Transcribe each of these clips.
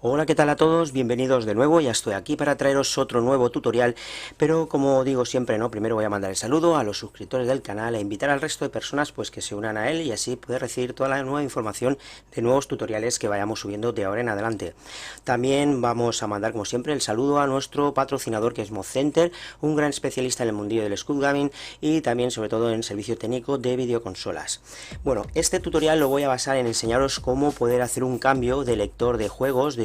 Hola, ¿qué tal a todos? Bienvenidos de nuevo, ya estoy aquí para traeros otro nuevo tutorial, pero como digo siempre, ¿no? Primero voy a mandar el saludo a los suscriptores del canal e invitar al resto de personas pues que se unan a él y así poder recibir toda la nueva información de nuevos tutoriales que vayamos subiendo de ahora en adelante. También vamos a mandar como siempre el saludo a nuestro patrocinador que es ModCenter, un gran especialista en el mundillo del Scud Gaming y también sobre todo en servicio técnico de videoconsolas. Bueno, este tutorial lo voy a basar en enseñaros cómo poder hacer un cambio de lector de juegos,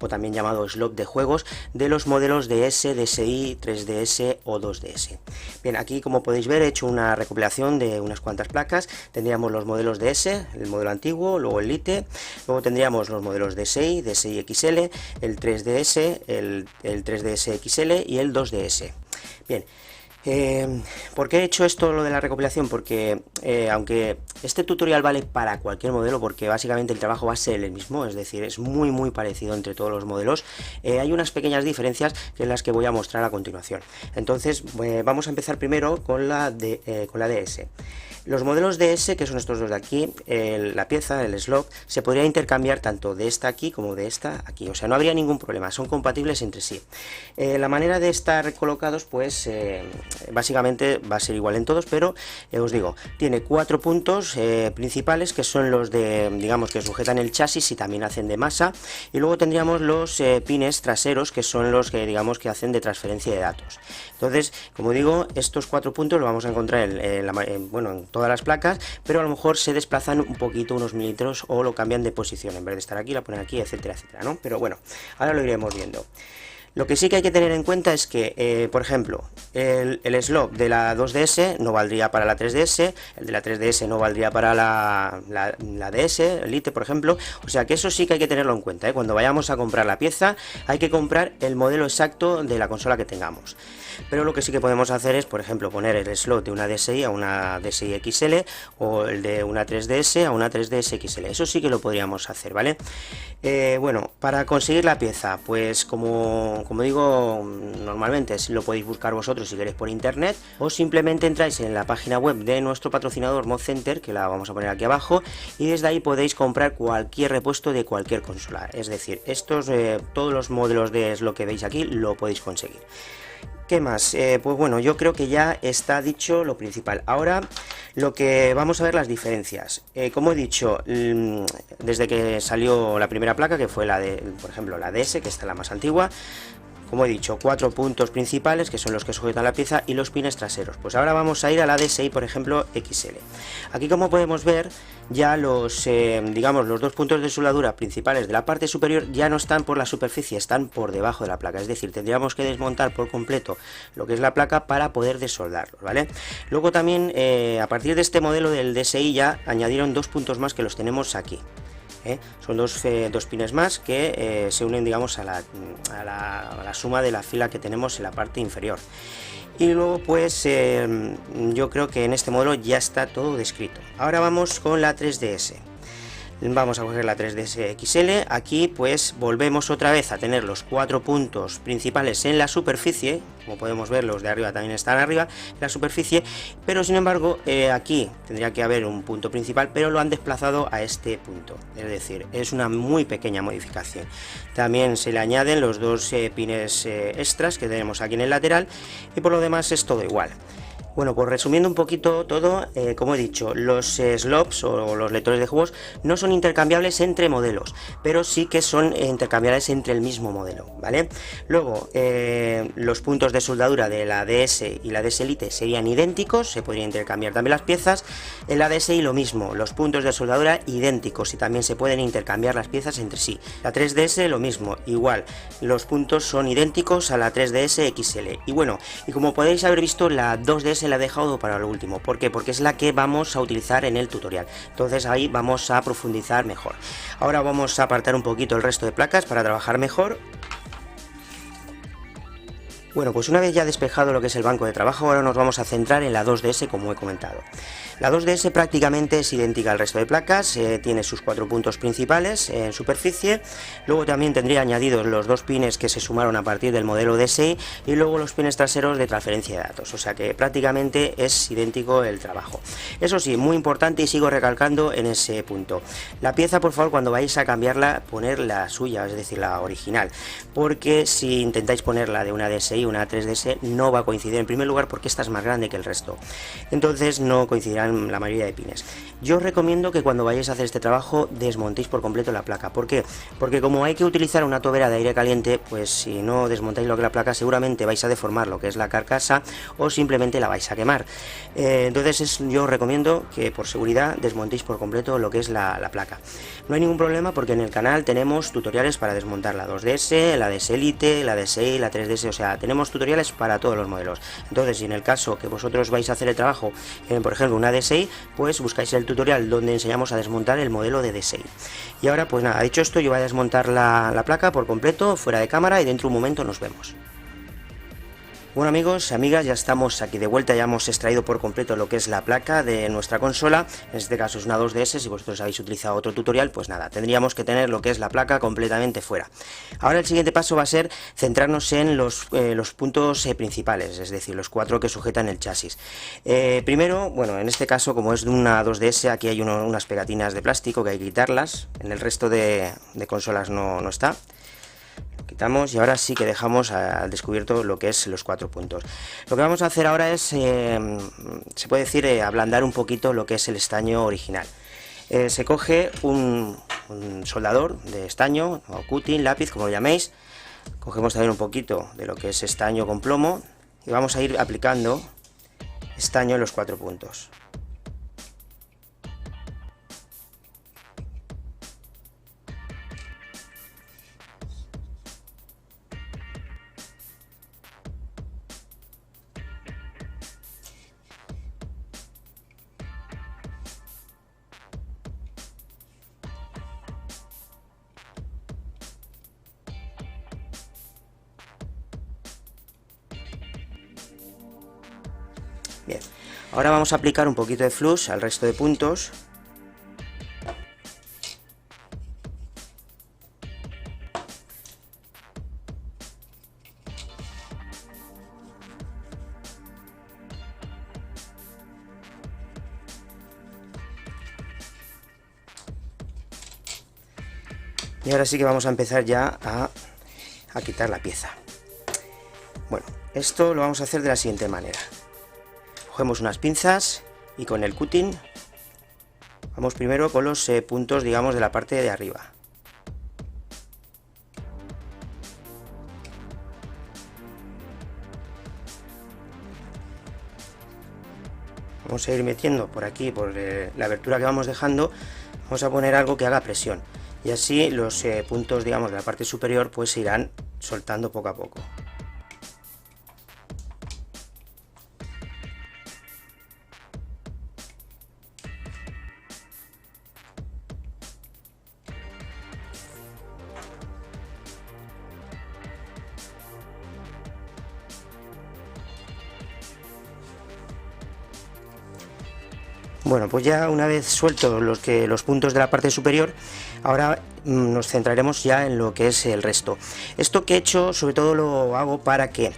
o también llamado slot de juegos, de los modelos DS, DSi, 3DS o 2DS. Bien, aquí como podéis ver he hecho una recopilación de unas cuantas placas. Tendríamos los modelos DS, el modelo antiguo, luego el Lite, luego tendríamos los modelos DSi, DSi XL, el 3DS, el 3DS XL y el 2DS. Bien, ¿por qué he hecho esto, lo de la recopilación? Porque aunque este tutorial vale para cualquier modelo, porque básicamente el trabajo va a ser el mismo, es decir, es muy parecido entre todos los modelos, hay unas pequeñas diferencias que es las que voy a mostrar a continuación. Entonces vamos a empezar primero con la DS. Los modelos DS, que son estos dos de aquí, la pieza, el slot, se podría intercambiar tanto de esta aquí como de esta aquí, o sea, no habría ningún problema, son compatibles entre sí. La manera de estar colocados, pues básicamente va a ser igual en todos, pero os digo, tiene 4 puntos principales que son los de, digamos, que sujetan el chasis y también hacen de masa, y luego tendríamos los pines traseros que son los que, digamos, que hacen de transferencia de datos. Entonces, como digo, estos 4 puntos los vamos a encontrar en todas las placas, pero a lo mejor se desplazan un poquito, unos milímetros, o lo cambian de posición, en vez de estar aquí la ponen aquí, etcétera, etcétera, ¿no? Pero bueno, ahora lo iremos viendo. Lo que sí que hay que tener en cuenta es que, por ejemplo, el slot de la 2DS no valdría para la 3DS, el de la 3DS no valdría para la DS, el Lite, por ejemplo, o sea que eso sí que hay que tenerlo en cuenta, ¿eh? Cuando vayamos a comprar la pieza hay que comprar el modelo exacto de la consola que tengamos. Pero lo que sí que podemos hacer es, por ejemplo, poner el slot de una DSi a una DSi XL o el de una 3DS a una 3DS XL, eso sí que lo podríamos hacer, ¿vale? Bueno, para conseguir la pieza, pues como digo, normalmente lo podéis buscar vosotros si queréis por internet, o simplemente entráis en la página web de nuestro patrocinador ModCenter, que la vamos a poner aquí abajo, y desde ahí podéis comprar cualquier repuesto de cualquier consola, es decir, todos los modelos de slot que veis aquí lo podéis conseguir. ¿Qué más? Pues bueno, yo creo que ya está dicho lo principal. Ahora lo que vamos a ver las diferencias. Como he dicho, desde que salió la primera placa, que fue por ejemplo, la DS, que está la más antigua, como he dicho, 4 puntos principales que son los que sujetan la pieza y los pines traseros. Pues ahora vamos a ir a la DSi, por ejemplo, XL. Aquí, como podemos ver, ya digamos, los 2 puntos de soldadura principales de la parte superior ya no están por la superficie, están por debajo de la placa. Es decir, tendríamos que desmontar por completo lo que es la placa para poder desoldarlos, ¿vale? Luego también, a partir de este modelo del DSi ya añadieron 2 puntos más que los tenemos aquí. Son dos pines más que se unen, digamos, a la suma de la fila que tenemos en la parte inferior. Y luego pues yo creo que en este modelo ya está todo descrito. Ahora vamos con la 3DS. Vamos a coger la 3DS XL, aquí pues volvemos otra vez a tener los 4 puntos principales en la superficie, como podemos ver los de arriba también están arriba en la superficie, pero sin embargo aquí tendría que haber un punto principal, pero lo han desplazado a este punto, es decir, es una muy pequeña modificación. También se le añaden los 2 pines extras que tenemos aquí en el lateral y por lo demás es todo igual. Bueno, pues resumiendo un poquito todo, como he dicho, los slots o los lectores de juegos no son intercambiables entre modelos, pero sí que son intercambiables entre el mismo modelo, ¿vale? Luego, los puntos de soldadura de la DS y la DS Lite serían idénticos, se podrían intercambiar también las piezas. En la DSi lo mismo, los puntos de soldadura idénticos y también se pueden intercambiar las piezas entre sí. La 3DS lo mismo, igual, los puntos son idénticos a la 3DS XL. Y bueno, y como podéis haber visto, la 2DS la he dejado para lo último. ¿Por qué? Porque es la que vamos a utilizar en el tutorial. Entonces ahí vamos a profundizar mejor. Ahora vamos a apartar un poquito el resto de placas para trabajar mejor. Bueno, pues una vez ya despejado lo que es el banco de trabajo, ahora nos vamos a centrar en la 2DS, como he comentado. La 2DS prácticamente es idéntica al resto de placas, tiene sus 4 puntos principales en superficie, luego también tendría añadidos los 2 pines que se sumaron a partir del modelo DSi y luego los pines traseros de transferencia de datos, o sea que prácticamente es idéntico el trabajo. Eso sí, muy importante y sigo recalcando en ese punto, la pieza por favor cuando vais a cambiarla, poner la suya, es decir, la original, porque si intentáis ponerla de una DSi, una 3DS, no va a coincidir, en primer lugar porque esta es más grande que el resto, entonces no coincidirán la mayoría de pines. Yo os recomiendo que cuando vayáis a hacer este trabajo desmontéis por completo la placa. ¿Por qué? Porque como hay que utilizar una tobera de aire caliente, pues si no desmontáis lo que es la placa seguramente vais a deformar lo que es la carcasa o simplemente la vais a quemar. Entonces yo os recomiendo que por seguridad desmontéis por completo lo que es la placa. No hay ningún problema porque en el canal tenemos tutoriales para desmontar la 2DS, la DS Elite, la DSi, la 3DS, o sea, tenemos tutoriales para todos los modelos. Entonces, si en el caso que vosotros vais a hacer el trabajo, por ejemplo, una DSi, pues buscáis el tutorial donde enseñamos a desmontar el modelo de DSi. Y ahora, pues nada, dicho esto, yo voy a desmontar la placa por completo, fuera de cámara, y dentro de un momento nos vemos. Bueno amigos, amigas, ya estamos aquí de vuelta, ya hemos extraído por completo lo que es la placa de nuestra consola, en este caso es una 2DS, si vosotros habéis utilizado otro tutorial, pues nada, tendríamos que tener lo que es la placa completamente fuera. Ahora el siguiente paso va a ser centrarnos en los puntos principales, es decir, los 4 que sujetan el chasis. Primero, bueno, en este caso como es de una 2DS, aquí hay unas pegatinas de plástico que hay que quitarlas, en el resto de consolas no está. Quitamos y ahora sí que dejamos al descubierto lo que es los 4 puntos. Lo que vamos a hacer ahora es, se puede decir, ablandar un poquito lo que es el estaño original. Se coge un soldador de estaño, o cutting, lápiz, como lo llaméis. Cogemos también un poquito de lo que es estaño con plomo y vamos a ir aplicando estaño en los 4 puntos. Bien, ahora vamos a aplicar un poquito de flux al resto de puntos. Y ahora sí que vamos a empezar ya a quitar la pieza. Bueno, esto lo vamos a hacer de la siguiente manera. Cogemos unas pinzas y con el cutting vamos primero con los puntos, digamos, de la parte de arriba. Vamos a ir metiendo por aquí, por la abertura que vamos dejando, vamos a poner algo que haga presión. Y así los puntos, digamos, de la parte superior pues se irán soltando poco a poco. Bueno, pues ya una vez sueltos los puntos de la parte superior, ahora nos centraremos ya en lo que es el resto. Esto que he hecho, sobre todo lo hago para que,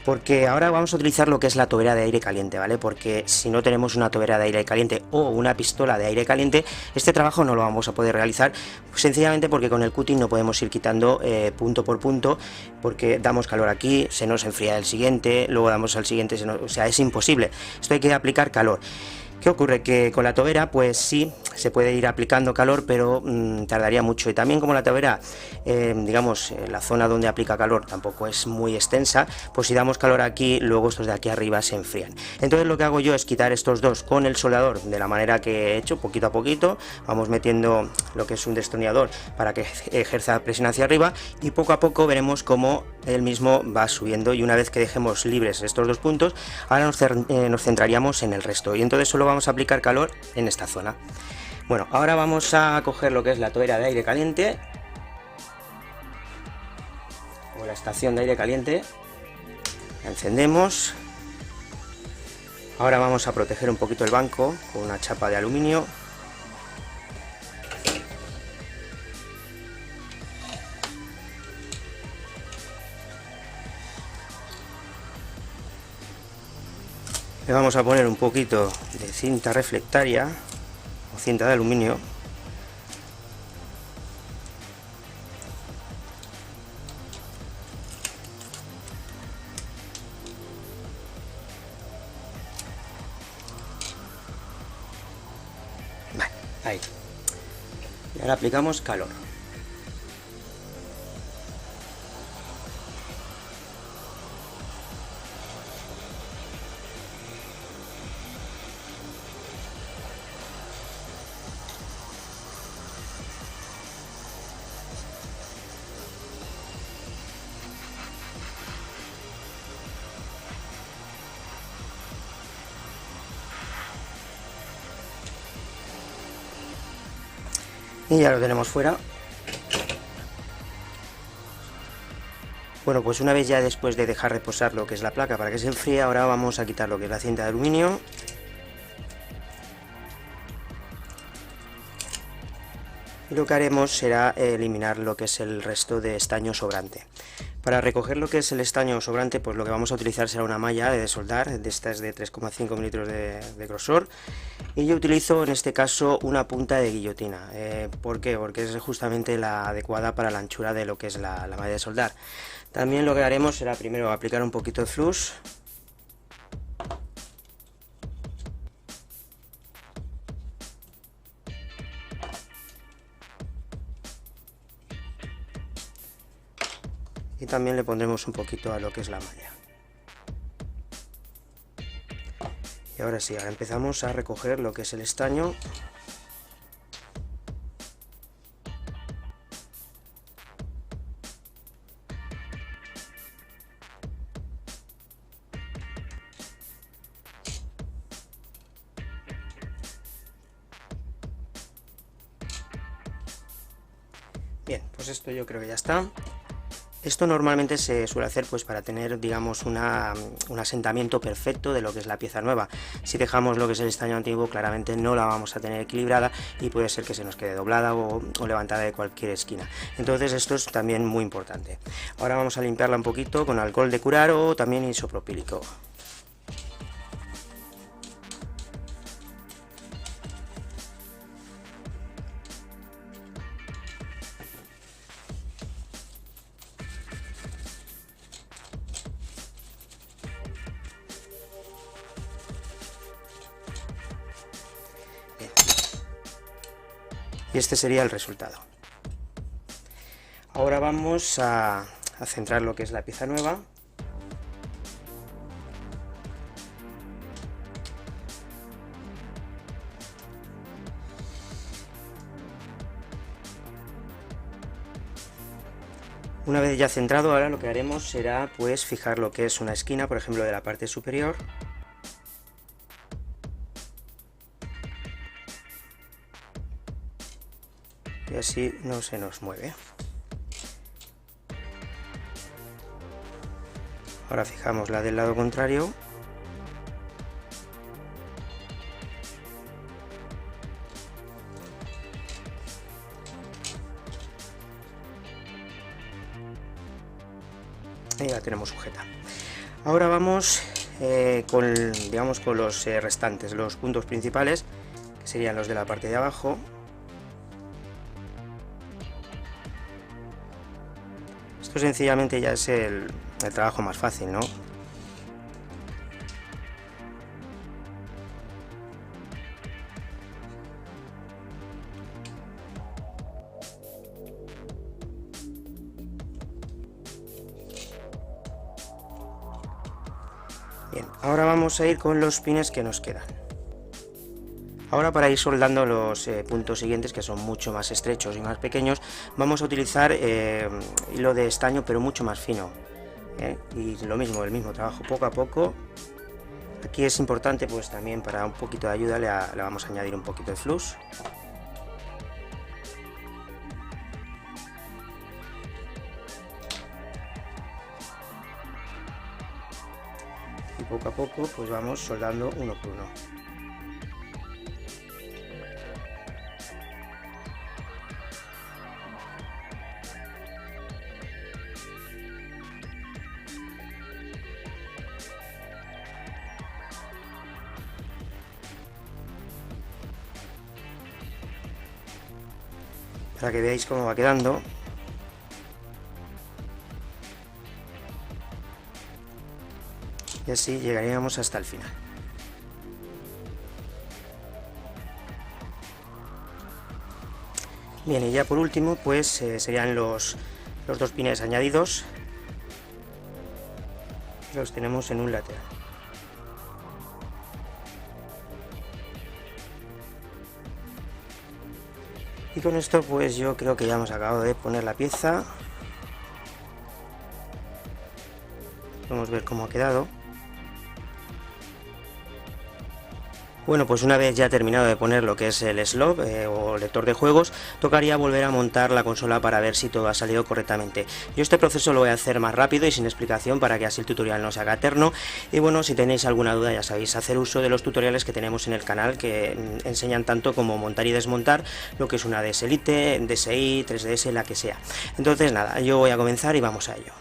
porque ahora vamos a utilizar lo que es la tobera de aire caliente, ¿vale? Porque si no tenemos una tobera de aire caliente o una pistola de aire caliente, este trabajo no lo vamos a poder realizar, sencillamente porque con el cutting no podemos ir quitando punto por punto, porque damos calor aquí, se nos enfría el siguiente, luego damos al siguiente, o sea, es imposible. Esto hay que aplicar calor. ¿Qué ocurre? Que con la tobera pues sí, se puede ir aplicando calor, pero tardaría mucho, y también como la tobera, digamos, la zona donde aplica calor tampoco es muy extensa, pues si damos calor aquí, luego estos de aquí arriba se enfrían. Entonces lo que hago yo es quitar estos dos con el soldador de la manera que he hecho, poquito a poquito, vamos metiendo lo que es un destornillador para que ejerza presión hacia arriba, y poco a poco veremos cómo él mismo va subiendo, y una vez que dejemos libres estos dos puntos, ahora nos centraríamos en el resto, y entonces solo vamos a aplicar calor en esta zona. Bueno, ahora vamos a coger lo que es la tobera de aire caliente o la estación de aire caliente. La encendemos. Ahora vamos a proteger un poquito el banco con una chapa de aluminio. Le vamos a poner un poquito de cinta reflectaria o cinta de aluminio. Vale, ahí. Y ahora aplicamos calor. Y ya lo tenemos fuera. Bueno, pues una vez ya después de dejar reposar lo que es la placa para que se enfríe, ahora vamos a quitar lo que es la cinta de aluminio. Y lo que haremos será eliminar lo que es el resto de estaño sobrante. Para recoger lo que es el estaño sobrante, pues lo que vamos a utilizar será una malla de soldar, de estas de 3,5 milímetros de grosor. Y yo utilizo en este caso una punta de guillotina. ¿Por qué? Porque es justamente la adecuada para la anchura de lo que es la malla de soldar. También lo que haremos será primero aplicar un poquito de flux. Y también le pondremos un poquito a lo que es la malla. Y ahora sí, ahora empezamos a recoger lo que es el estaño. Bien, pues esto yo creo que ya está. Esto normalmente se suele hacer pues para tener, digamos, un asentamiento perfecto de lo que es la pieza nueva. Si dejamos lo que es el estaño antiguo, claramente no la vamos a tener equilibrada y puede ser que se nos quede doblada o levantada de cualquier esquina. Entonces esto es también muy importante. Ahora vamos a limpiarla un poquito con alcohol de curar o también isopropílico. Y este sería el resultado. Ahora vamos a centrar lo que es la pieza nueva. Una vez ya centrado, ahora lo que haremos será pues fijar lo que es una esquina, por ejemplo, de la parte superior. Y así no se nos mueve. Ahora fijamos la del lado contrario. Y la tenemos sujeta. Ahora vamos con los restantes, los puntos principales, que serían los de la parte de abajo. Esto sencillamente ya es el trabajo más fácil, ¿no? Bien, ahora vamos a ir con los pines que nos quedan. Ahora, para ir soldando los puntos siguientes, que son mucho más estrechos y más pequeños, vamos a utilizar hilo de estaño, pero mucho más fino. Y lo mismo, el mismo trabajo, poco a poco. Aquí es importante, pues también para un poquito de ayuda le vamos a añadir un poquito de flux. poco a poco pues vamos soldando uno por uno. Para que veáis cómo va quedando. Y así llegaríamos hasta el final. Bien, y ya por último pues serían los dos pines añadidos. Los tenemos en un lateral. Y con esto pues yo creo que ya hemos acabado de poner la pieza. Podemos ver cómo ha quedado. Bueno, pues una vez ya terminado de poner lo que es el slot o lector de juegos, tocaría volver a montar la consola para ver si todo ha salido correctamente. Yo este proceso lo voy a hacer más rápido y sin explicación para que así el tutorial no se haga eterno. Y bueno, si tenéis alguna duda ya sabéis, hacer uso de los tutoriales que tenemos en el canal que enseñan tanto como montar y desmontar lo que es una DS Lite, DSi, 3DS, la que sea. Entonces nada, yo voy a comenzar y vamos a ello.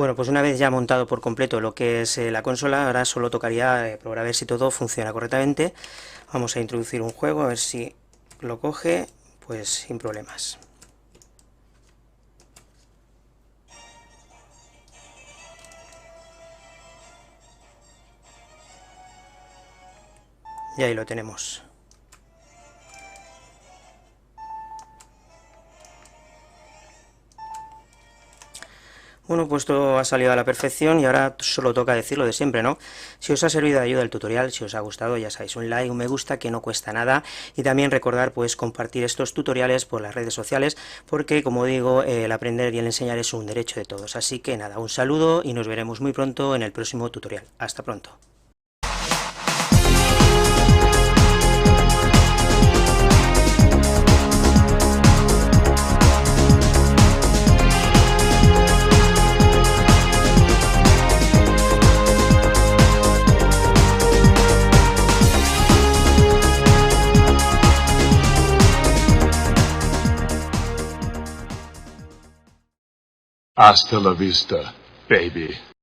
Bueno, pues una vez ya montado por completo lo que es la consola, ahora solo tocaría probar a ver si todo funciona correctamente. Vamos a introducir un juego, a ver si lo coge, pues sin problemas. Y ahí lo tenemos. Bueno, pues todo ha salido a la perfección y ahora solo toca decir lo de siempre, ¿no? Si os ha servido de ayuda el tutorial, si os ha gustado, ya sabéis, un like, un me gusta, que no cuesta nada, y también recordar, pues, compartir estos tutoriales por las redes sociales, porque, como digo, el aprender y el enseñar es un derecho de todos. Así que nada, un saludo y nos veremos muy pronto en el próximo tutorial. Hasta pronto. Hasta la vista, baby.